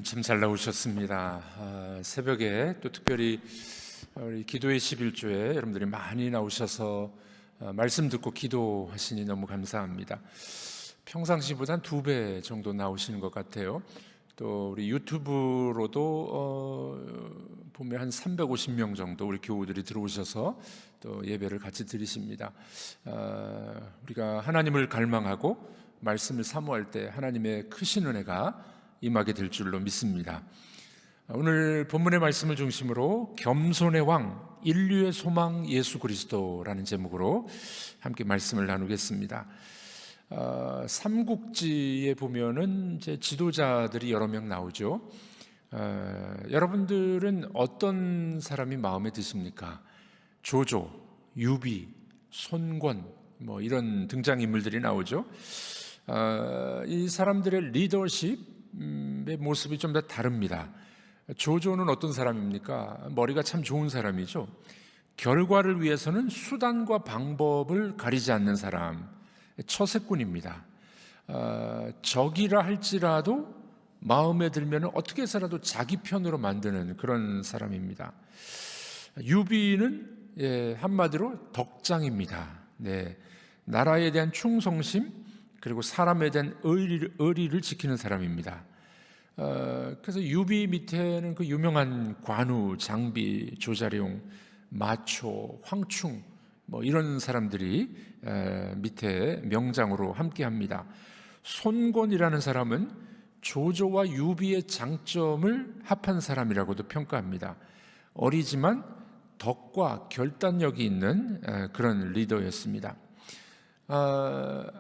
참 잘 나오셨습니다. 새벽에 또 특별히 우리 기도의 11조에 여러분들이 많이 나오셔서 말씀 듣고 기도하시니 너무 감사합니다. 평상시보단 2배 정도 나오시는 것 같아요. 또 우리 유튜브로도 보면 한 350명 정도 우리 교우들이 들어오셔서 또 예배를 같이 드리십니다. 우리가 하나님을 갈망하고 말씀을 사모할 때 하나님의 크신 은혜가 임하게 될 줄로 믿습니다. 오늘 본문의 말씀을 중심으로 겸손의 왕, 인류의 소망 예수 그리스도라는 제목으로 함께 말씀을 나누겠습니다. 삼국지에 보면은 이제 지도자들이 여러 명 나오죠. 여러분들은 어떤 사람이 마음에 드십니까? 조조, 유비, 손권 뭐 이런 등장인물들이 나오죠. 이 사람들의 리더십의 모습이 좀 더 다릅니다. 조조는 어떤 사람입니까? 머리가 참 좋은 사람이죠. 결과를 위해서는 수단과 방법을 가리지 않는 사람, 처세꾼입니다. 적이라 할지라도 마음에 들면 어떻게 해서라도 자기 편으로 만드는 그런 사람입니다. 유비는 한마디로 덕장입니다. 나라에 대한 충성심 그리고 사람에 대한 의리를 지키는 사람입니다. 그래서 유비 밑에는 그 유명한 관우, 장비, 조자룡, 마초, 황충 뭐 이런 사람들이 밑에 명장으로 함께합니다. 손권이라는 사람은 조조와 유비의 장점을 합한 사람이라고도 평가합니다. 어리지만 덕과 결단력이 있는 그런 리더였습니다.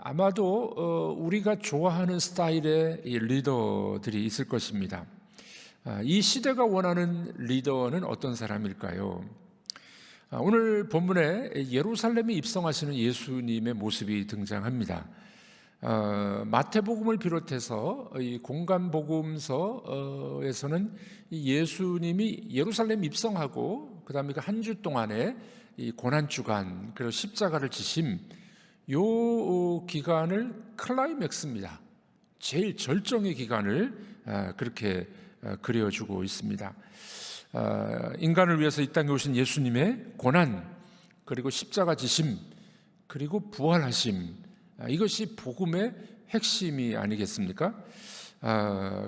아마도 우리가 좋아하는 스타일의 리더들이 있을 것입니다. 이 시대가 원하는 리더는 어떤 사람일까요? 오늘 본문에 예루살렘에 입성하시는 예수님의 모습이 등장합니다. 마태복음을 비롯해서 이 공간복음서에서는 예수님이 예루살렘 입성하고 그 다음에 그 한 주 동안의 이 고난주간 그리고 십자가를 지심 요 기간을 클라이맥스입니다. 제일 절정의 기간을 그렇게 그려주고 있습니다. 인간을 위해서 이 땅에 오신 예수님의 고난 그리고 십자가 지심 그리고 부활하심 이것이 복음의 핵심이 아니겠습니까?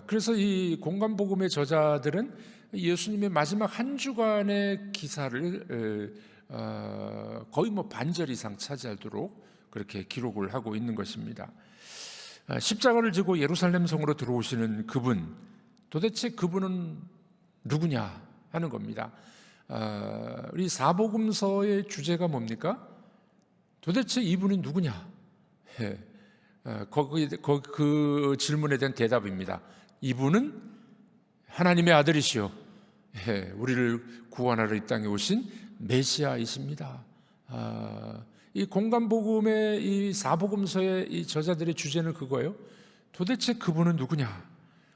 그래서 이 공간복음의 저자들은 예수님의 마지막 한 주간의 기사를 거의 뭐 반절 이상 차지하도록 그렇게 기록을 하고 있는 것입니다. 십자가를 지고 예루살렘 성으로 들어오시는 그분, 도대체 그분은 누구냐 하는 겁니다. 우리 사복음서의 주제가 뭡니까? 도대체 이분은 누구냐? 그 질문에 대한 대답입니다. 이분은 하나님의 아들이시요, 우리를 구원하러 이 땅에 오신 메시아이십니다. 이 공간복음의 이 사복음서의 이 저자들의 주제는 그거예요. 도대체 그분은 누구냐?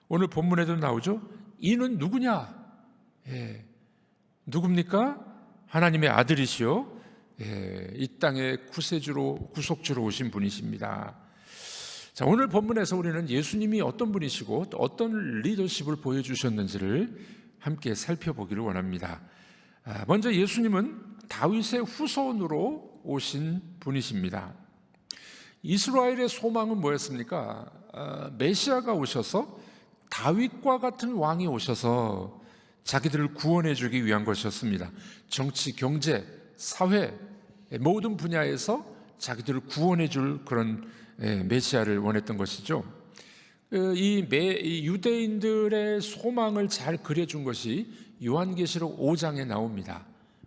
오늘 본문에도 나오죠. 이는 누구냐? 누굽니까? 하나님의 아들이시요, 이 땅의 구세주로 구속주로 오신 분이십니다. 자, 오늘 본문에서 우리는 예수님이 어떤 분이시고 또 어떤 리더십을 보여주셨는지를 함께 살펴보기를 원합니다. 먼저 예수님은 다윗의 후손으로 오신 분이십니다. 이스라엘의 소망은 뭐였습니까? 메시아가 오셔서 다윗과 같은 왕이 오셔서 자기들을 구원해 주기 위한 것이었습니다. 정치, 경제, 사회 모든 분야에서 자기들을 구원해 줄 그런 메시아를 원했던 것이죠. 이 유대인들의 소망을 잘 그려준 것이 요한계시록 5장에 나옵니다.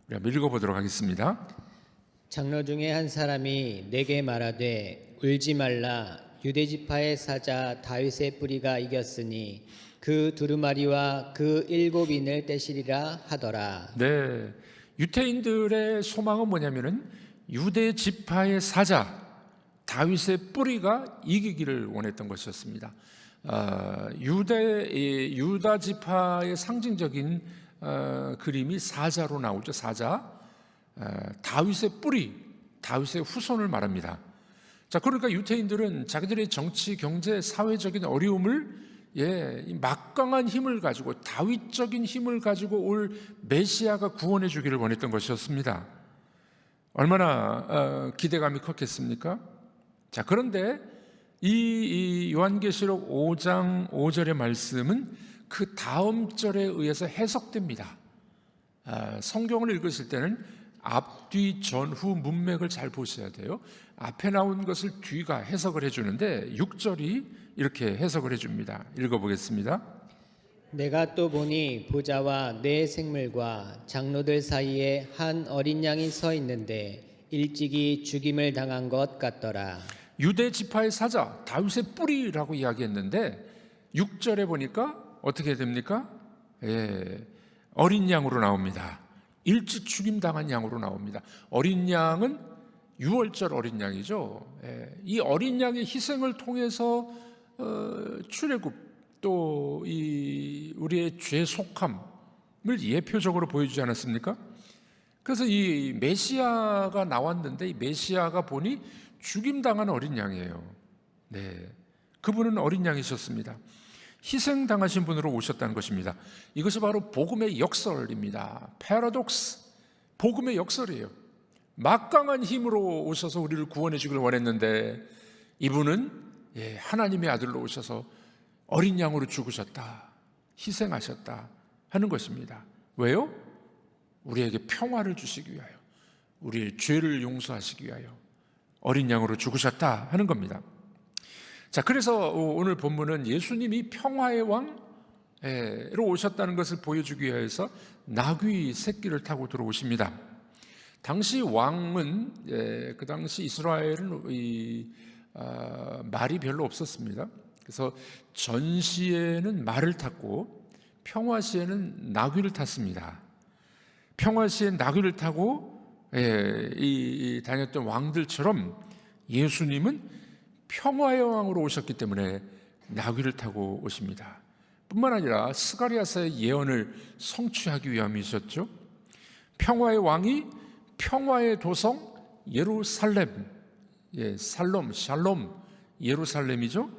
우리 한번 읽어보도록 하겠습니다. 장로 중에 한 사람이 내게 말하되 울지 말라, 유대지파의 사자 다윗의 뿌리가 이겼으니 그 두루마리와 그 7인을 떼시리라 하더라. 네, 유대인들의 소망은 뭐냐면은 유대지파의 사자 다윗의 뿌리가 이기기를 원했던 것이었습니다. 유다 지파의 상징적인 그림이 사자로 나오죠. 사자, 다윗의 뿌리, 다윗의 후손을 말합니다. 자, 그러니까 유대인들은 자기들의 정치, 경제, 사회적인 어려움을 이 막강한 힘을 가지고 다윗적인 힘을 가지고 올 메시아가 구원해 주기를 원했던 것이었습니다. 얼마나 기대감이 컸겠습니까? 자, 그런데 이 요한계시록 5장 5절의 말씀은 그 다음 절에 의해서 해석됩니다. 성경을 읽으실 때는 앞뒤 전후 문맥을 잘 보셔야 돼요. 앞에 나온 것을 뒤가 해석을 해주는데 6절이 이렇게 해석을 해줍니다. 읽어보겠습니다. 내가 또 보니 보좌와 네 생물과 장로들 사이에 한 어린 양이 서 있는데 일찍이 죽임을 당한 것 같더라. 유대 지파의 사자 다윗의 뿌리라고 이야기했는데 6절에 보니까 어떻게 됩니까? 어린 양으로 나옵니다. 일찍 죽임당한 양으로 나옵니다. 어린 양은 유월절 어린 양이죠. 이 어린 양의 희생을 통해서 출애굽 또 이 우리의 죄 속함을 예표적으로 보여주지 않았습니까? 그래서 이 메시아가 나왔는데 이 메시아가 보니 죽임당한 어린 양이에요. 그분은 어린 양이셨습니다. 희생당하신 분으로 오셨다는 것입니다. 이것이 바로 복음의 역설입니다. 패러독스, 복음의 역설이에요. 막강한 힘으로 오셔서 우리를 구원해 주기를 원했는데 이분은 하나님의 아들로 오셔서 어린 양으로 죽으셨다, 희생하셨다 하는 것입니다. 왜요? 우리에게 평화를 주시기 위하여, 우리의 죄를 용서하시기 위하여 어린 양으로 죽으셨다 하는 겁니다. 자, 그래서 오늘 본문은 예수님이 평화의 왕으로 오셨다는 것을 보여주기 위해서 나귀 새끼를 타고 들어오십니다. 당시 왕은 그 당시 이스라엘은 말이 별로 없었습니다. 그래서 전시에는 말을 탔고 평화시에는 나귀를 탔습니다. 평화시에 나귀를 타고 다녔던 왕들처럼 예수님은 평화의 왕으로 오셨기 때문에 나귀를 타고 오십니다. 뿐만 아니라 스가랴서의 예언을 성취하기 위함이셨죠. 평화의 왕이 평화의 도성 예루살렘, 샬롬 예루살렘이죠.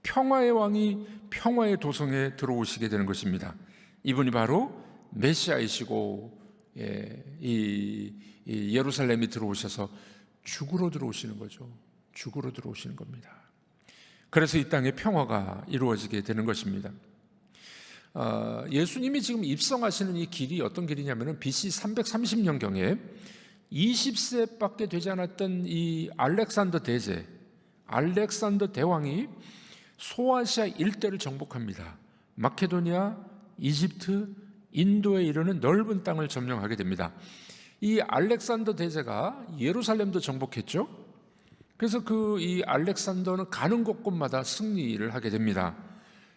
평화의 왕이 평화의 도성에 들어오시게 되는 것입니다. 이분이 바로 메시아이시고 이 예루살렘이 들어오셔서 죽으러 들어오시는 거죠. 죽으러 들어오시는 겁니다. 그래서 이 땅에 평화가 이루어지게 되는 것입니다. 예수님이 지금 입성하시는 이 길이 어떤 길이냐면 BC 330년경에 20세밖에 되지 않았던 이 알렉산더 대왕이 소아시아 일대를 정복합니다. 마케도니아, 이집트, 인도에 이르는 넓은 땅을 점령하게 됩니다. 이 알렉산더 대제가 예루살렘도 정복했죠. 그래서 이 알렉산더는 가는 곳곳마다 승리를 하게 됩니다.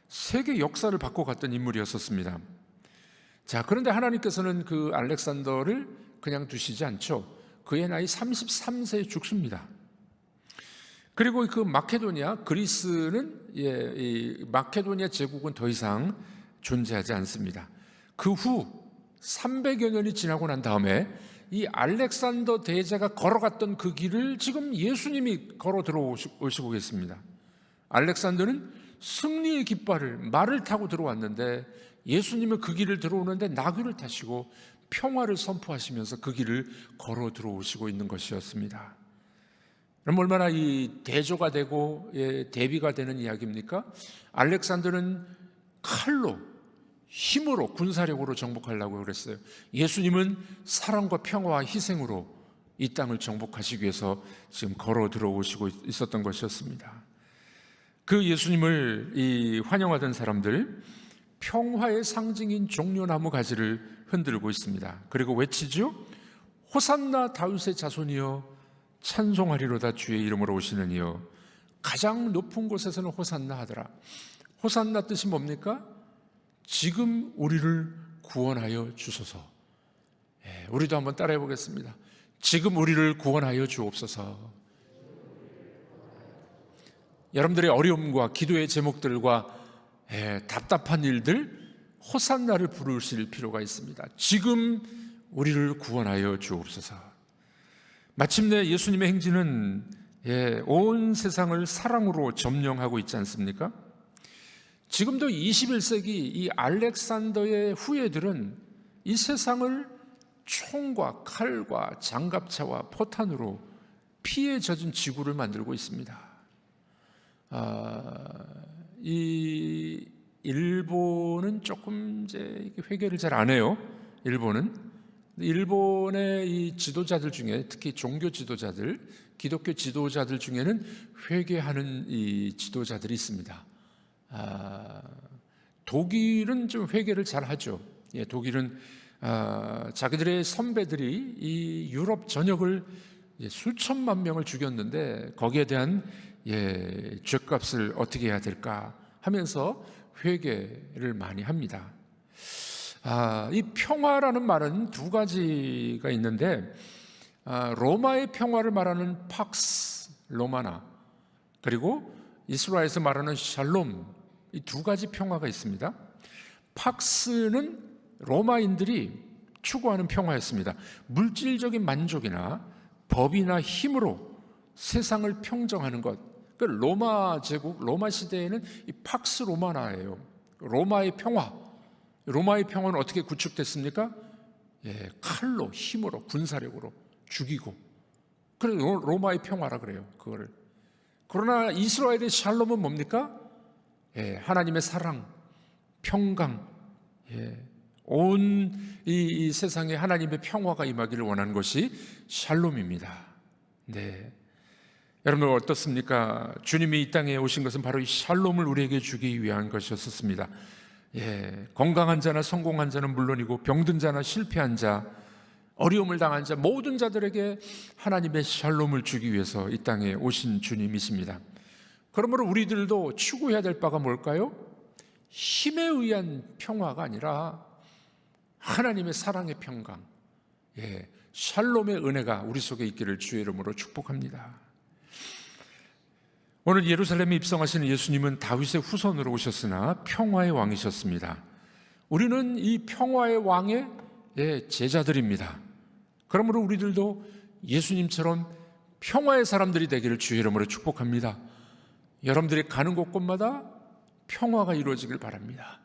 세계 역사를 바꿔갔던 인물이었었습니다. 자, 그런데 하나님께서는 그 알렉산더를 그냥 두시지 않죠. 그의 나이 33세에 죽습니다. 그리고 그 마케도니아, 그리스는 이 마케도니아 제국은 더 이상 존재하지 않습니다. 그 후 300여 년이 지나고 난 다음에 이 알렉산더 대제가 걸어갔던 그 길을 지금 예수님이 걸어 들어오시고 계십니다. 알렉산더는 승리의 깃발을 말을 타고 들어왔는데 예수님은 그 길을 들어오는데 나귀를 타시고 평화를 선포하시면서 그 길을 걸어 들어오시고 있는 것이었습니다. 그럼 얼마나 이 대조가 되고 대비가 되는 이야기입니까? 알렉산더는 칼로, 힘으로, 군사력으로 정복하려고 그랬어요. 예수님은 사랑과 평화와 희생으로 이 땅을 정복하시기 위해서 지금 걸어 들어오시고 있었던 것이었습니다. 그 예수님을 환영하던 사람들, 평화의 상징인 종려나무 가지를 흔들고 있습니다. 그리고 외치죠. 호산나 다윗의 자손이여 찬송하리로다 주의 이름으로 오시는 이여. 가장 높은 곳에서는 호산나 하더라. 호산나 뜻이 뭡니까? 지금 우리를 구원하여 주소서. 우리도 한번 따라해 보겠습니다. 지금 우리를 구원하여 주옵소서. 여러분들의 어려움과 기도의 제목들과 답답한 일들, 호산나를 부르실 필요가 있습니다. 지금 우리를 구원하여 주옵소서. 마침내 예수님의 행진은 온 세상을 사랑으로 점령하고 있지 않습니까? 지금도 21세기 이 알렉산더의 후예들은 이 세상을 총과 칼과 장갑차와 포탄으로 피에 젖은 지구를 만들고 있습니다. 이 일본은 조금 이제 회개를 잘 안 해요. 일본의 이 지도자들 중에, 특히 종교 지도자들, 기독교 지도자들 중에는 회개하는 이 지도자들이 있습니다. 독일은 좀 회개를 잘 하죠. 독일은 자기들의 선배들이 이 유럽 전역을 수천만 명을 죽였는데 거기에 대한 죗값을 어떻게 해야 될까 하면서 회개를 많이 합니다. 이 평화라는 말은 두 가지가 있는데, 로마의 평화를 말하는 팍스 로마나, 그리고 이스라엘에서 말하는 샬롬, 이 두 가지 평화가 있습니다. 팍스는 로마인들이 추구하는 평화였습니다. 물질적인 만족이나 법이나 힘으로 세상을 평정하는 것. 그 로마 제국, 로마 시대에는 이 팍스 로마나예요. 로마의 평화. 로마의 평화는 어떻게 구축됐습니까? 칼로, 힘으로, 군사력으로 죽이고. 그래 로마의 평화라 그래요. 그거를. 그러나 이스라엘의 샬롬은 뭡니까? 하나님의 사랑, 평강, 온 이 세상에 하나님의 평화가 임하기를 원하는 것이 샬롬입니다. 네, 여러분 어떻습니까? 주님이 이 땅에 오신 것은 바로 이 샬롬을 우리에게 주기 위한 것이었습니다. 건강한 자나 성공한 자는 물론이고 병든 자나 실패한 자, 어려움을 당한 자, 모든 자들에게 하나님의 샬롬을 주기 위해서 이 땅에 오신 주님이십니다. 그러므로 우리들도 추구해야 될 바가 뭘까요? 힘에 의한 평화가 아니라 하나님의 사랑의 평강, 샬롬의 은혜가 우리 속에 있기를 주의 이름으로 축복합니다. 오늘 예루살렘에 입성하시는 예수님은 다윗의 후손으로 오셨으나 평화의 왕이셨습니다. 우리는 이 평화의 왕의 제자들입니다. 그러므로 우리들도 예수님처럼 평화의 사람들이 되기를 주의 이름으로 축복합니다. 여러분들이 가는 곳곳마다 평화가 이루어지길 바랍니다.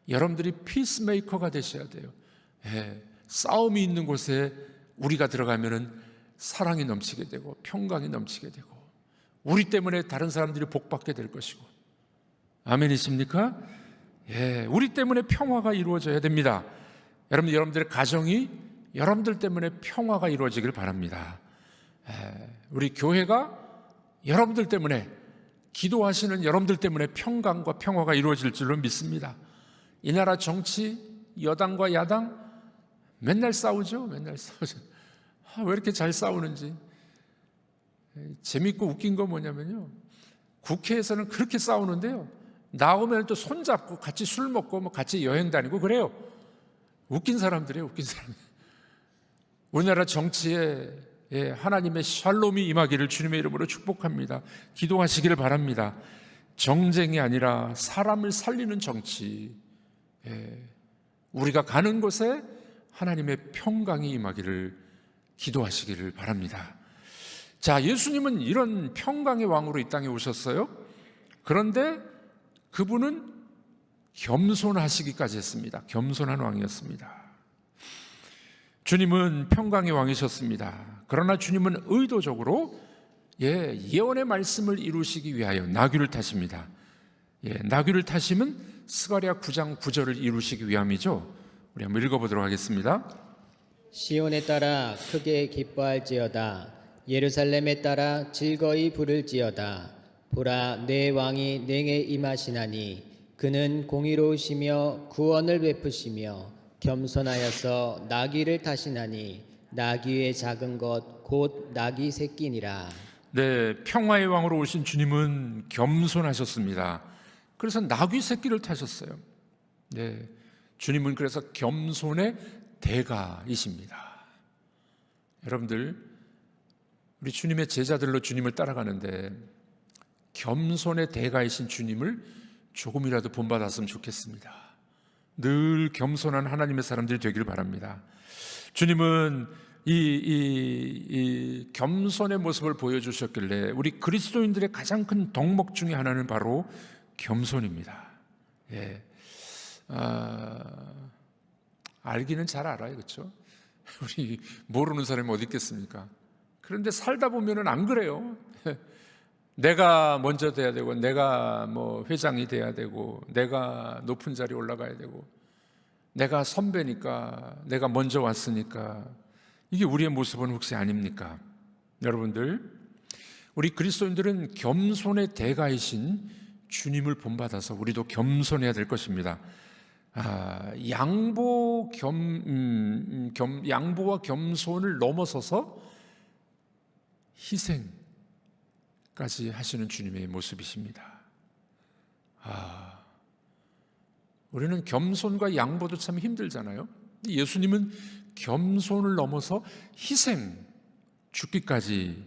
여러분들이 피스메이커가 되셔야 돼요. 싸움이 있는 곳에 우리가 들어가면은 사랑이 넘치게 되고 평강이 넘치게 되고 우리 때문에 다른 사람들이 복받게 될 것이고. 아멘이십니까? 우리 때문에 평화가 이루어져야 됩니다. 여러분들의 가정이 여러분들 때문에 평화가 이루어지길 바랍니다. 우리 교회가 여러분들 때문에, 기도하시는 여러분들 때문에 평강과 평화가 이루어질 줄로 믿습니다. 이 나라 정치, 여당과 야당 맨날 싸우죠. 왜 이렇게 잘 싸우는지. 재밌고 웃긴 건 뭐냐면요, 국회에서는 그렇게 싸우는데요, 나오면 또 손잡고 같이 술 먹고 뭐 같이 여행 다니고 그래요. 웃긴 사람들이에요, 웃긴 사람. 우리나라 정치에 하나님의 샬롬이 임하기를 주님의 이름으로 축복합니다. 기도하시기를 바랍니다. 정쟁이 아니라 사람을 살리는 정치, 우리가 가는 곳에 하나님의 평강이 임하기를 기도하시기를 바랍니다. 자, 예수님은 이런 평강의 왕으로 이 땅에 오셨어요. 그런데 그분은 겸손하시기까지 했습니다. 겸손한 왕이었습니다. 주님은 평강의 왕이셨습니다. 그러나 주님은 의도적으로 예언의 말씀을 이루시기 위하여 나귀를 타십니다. 나귀를 타심은 스가랴 9장 9절을 이루시기 위함이죠. 우리 한번 읽어보도록 하겠습니다. 시온에 따라 크게 기뻐할지어다. 예루살렘에 따라 즐거이 부를지어다. 보라, 내 왕이 내게 임하시나니 그는 공의로우시며 구원을 베푸시며 겸손하여서 나귀를 타시나니 나귀의 작은 것 곧 나귀 새끼니라. 네, 평화의 왕으로 오신 주님은 겸손하셨습니다. 그래서 나귀 새끼를 타셨어요. 네, 주님은 그래서 겸손의 대가이십니다. 여러분들, 우리 주님의 제자들로 주님을 따라가는데 겸손의 대가이신 주님을 조금이라도 본받았으면 좋겠습니다. 늘 겸손한 하나님의 사람들이 되기를 바랍니다. 주님은 이 겸손의 모습을 보여주셨길래 우리 그리스도인들의 가장 큰 덕목 중에 하나는 바로 겸손입니다. 예. 알기는 잘 알아요, 그렇죠? 우리 모르는 사람이 어디 있겠습니까? 그런데 살다 보면은 안 그래요. 내가 먼저 돼야 되고, 내가 뭐 회장이 돼야 되고, 내가 높은 자리에 올라가야 되고, 내가 선배니까, 내가 먼저 왔으니까, 이게 우리의 모습은 혹시 아닙니까? 여러분들, 우리 그리스도인들은 겸손의 대가이신 주님을 본받아서 우리도 겸손해야 될 것입니다. 양보와 겸손을 넘어서서 희생까지 하시는 주님의 모습이십니다. 우리는 겸손과 양보도 참 힘들잖아요. 예수님은 겸손을 넘어서 희생, 죽기까지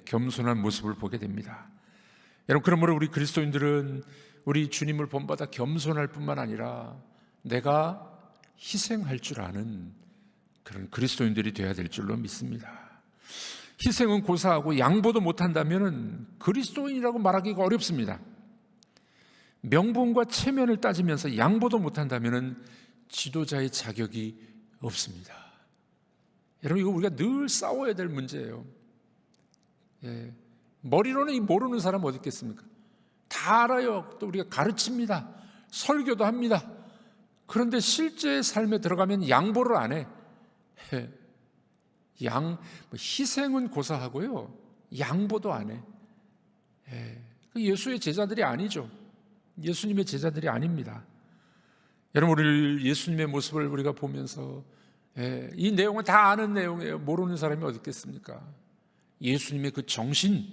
겸손한 모습을 보게 됩니다. 여러분, 그러므로 우리 그리스도인들은 우리 주님을 본받아 겸손할 뿐만 아니라 내가 희생할 줄 아는 그런 그리스도인들이 되어야 될 줄로 믿습니다. 희생은 고사하고 양보도 못한다면 그리스도인이라고 말하기가 어렵습니다. 명분과 체면을 따지면서 양보도 못한다면 지도자의 자격이 없습니다. 여러분, 이거 우리가 늘 싸워야 될 문제예요. 머리로는 모르는 사람 어디 있겠습니까? 다 알아요. 또 우리가 가르칩니다. 설교도 합니다. 그런데 실제 삶에 들어가면 양보를 안 해. 희생은 고사하고요, 양보도 안 해. 예수의 제자들이 아니죠. 예수님의 제자들이 아닙니다. 여러분, 우리 예수님의 모습을 우리가 보면서 이 내용은 다 아는 내용이에요. 모르는 사람이 어디 있겠습니까? 예수님의 그 정신,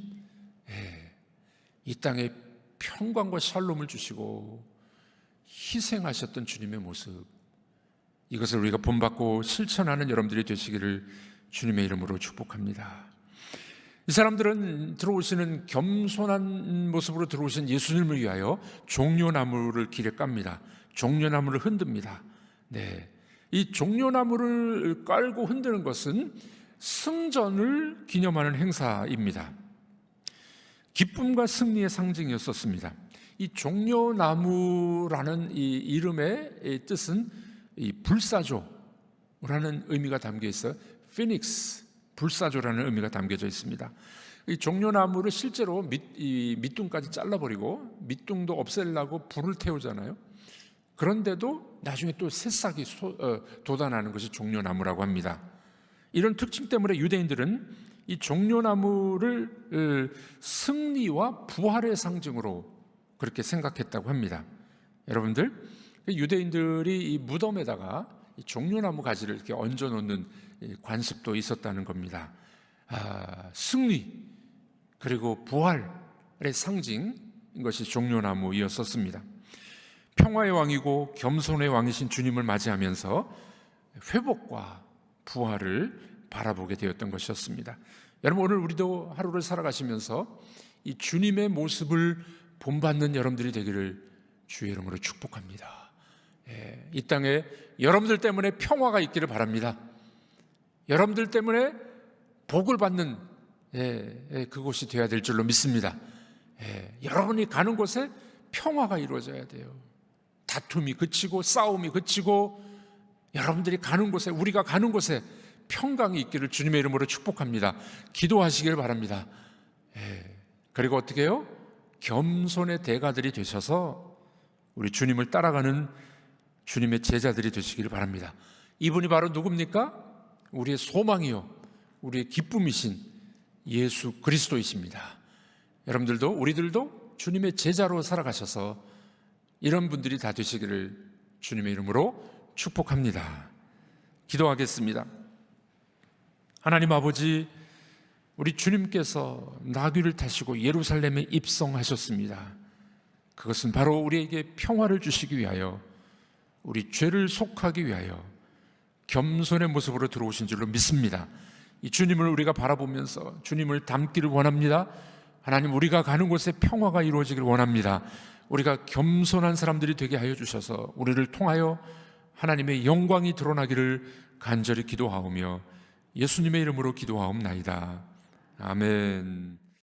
이 땅에 평강과 샬롬을 주시고 희생하셨던 주님의 모습, 이것을 우리가 본받고 실천하는 여러분들이 되시기를 주님의 이름으로 축복합니다. 이 사람들은 들어오시는 겸손한 모습으로 들어오신 예수님을 위하여 종려나무를 길에 깝니다. 종려나무를 흔듭니다. 이 종려나무를 깔고 흔드는 것은 승전을 기념하는 행사입니다. 기쁨과 승리의 상징이었었습니다. 이 종려나무라는 이 이름의 뜻은 이 불사조라는 의미가 담겨 있어요. 피닉스, 불사조라는 의미가 담겨져 있습니다. 이 종려나무를 실제로 밑둥까지 잘라버리고 밑둥도 없애려고 불을 태우잖아요. 그런데도 나중에 또 새싹이 돋아나는 것이 종려나무라고 합니다. 이런 특징 때문에 유대인들은 이 종려나무를 승리와 부활의 상징으로 그렇게 생각했다고 합니다. 여러분들, 유대인들이 이 무덤에다가 이 종려나무 가지를 이렇게 얹어 놓는 관습도 있었다는 겁니다. 승리 그리고 부활의 상징인 것이 종려나무였었습니다. 평화의 왕이고 겸손의 왕이신 주님을 맞이하면서 회복과 부활을 바라보게 되었던 것이었습니다. 여러분, 오늘 우리도 하루를 살아가시면서 이 주님의 모습을 본받는 여러분들이 되기를 주의 이름으로 축복합니다. 이 땅에 여러분들 때문에 평화가 있기를 바랍니다. 여러분들 때문에 복을 받는 그곳이 되어야 될 줄로 믿습니다. 여러분이 가는 곳에 평화가 이루어져야 돼요. 다툼이 그치고 싸움이 그치고 여러분들이 가는 곳에, 우리가 가는 곳에 평강이 있기를 주님의 이름으로 축복합니다. 기도하시길 바랍니다. 그리고 어떻게 해요? 겸손의 대가들이 되셔서 우리 주님을 따라가는 주님의 제자들이 되시기를 바랍니다. 이분이 바로 누굽니까? 우리의 소망이요, 우리의 기쁨이신 예수 그리스도이십니다. 여러분들도, 우리들도 주님의 제자로 살아가셔서 이런 분들이 다 되시기를 주님의 이름으로 축복합니다. 기도하겠습니다. 하나님 아버지, 우리 주님께서 나귀를 타시고 예루살렘에 입성하셨습니다. 그것은 바로 우리에게 평화를 주시기 위하여, 우리 죄를 속하기 위하여 겸손의 모습으로 들어오신 줄로 믿습니다. 이 주님을 우리가 바라보면서 주님을 닮기를 원합니다. 하나님, 우리가 가는 곳에 평화가 이루어지기를 원합니다. 우리가 겸손한 사람들이 되게 하여 주셔서 우리를 통하여 하나님의 영광이 드러나기를 간절히 기도하오며 예수님의 이름으로 기도하옵나이다. 아멘.